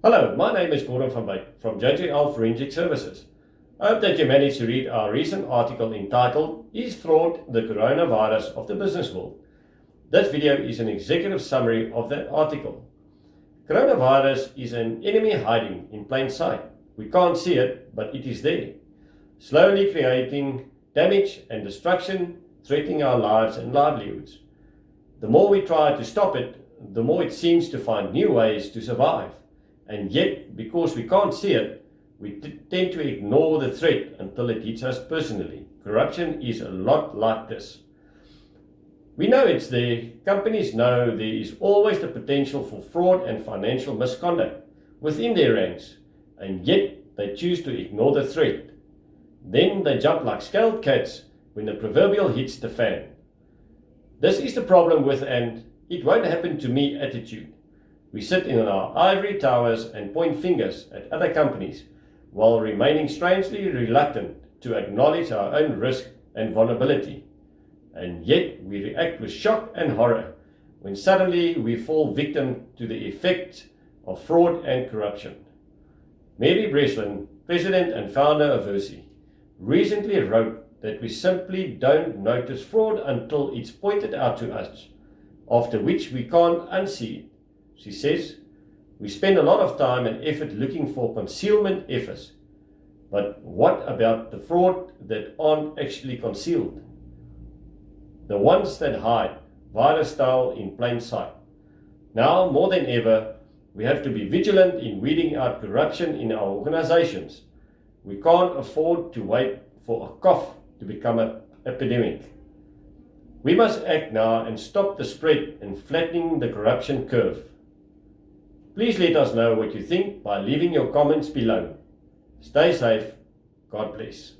Hello, my name is Gordon van Wyk from JJL Forensic Services. I hope that you managed to read our recent article entitled, Is Fraud the Coronavirus of the Business World? This video is an executive summary of that article. Coronavirus is an enemy hiding in plain sight. We can't see it, but it is there, slowly creating damage and destruction, threatening our lives and livelihoods. The more we try to stop it, the more it seems to find new ways to survive. And yet, because we can't see it, we tend to ignore the threat until it hits us personally. Corruption is a lot like this. We know it's there. Companies know there is always the potential for fraud and financial misconduct within their ranks, and yet they choose to ignore the threat. Then they jump like scalded cats when the proverbial hits the fan. This is the problem with an "it won't happen to me" attitude. We sit in our ivory towers and point fingers at other companies while remaining strangely reluctant to acknowledge our own risk and vulnerability. And yet we react with shock and horror when suddenly we fall victim to the effects of fraud and corruption. Mary Breslin, president and founder of Versi, recently wrote that we simply don't notice fraud until it's pointed out to us, after which we can't unsee it. She says, we spend a lot of time and effort looking for concealment efforts, but what about the fraud that aren't actually concealed? The ones that hide, virus style, in plain sight. Now, more than ever, we have to be vigilant in weeding out corruption in our organizations. We can't afford to wait for a cough to become an epidemic. We must act now and stop the spread and flattening the corruption curve. Please let us know what you think by leaving your comments below. Stay safe. God bless.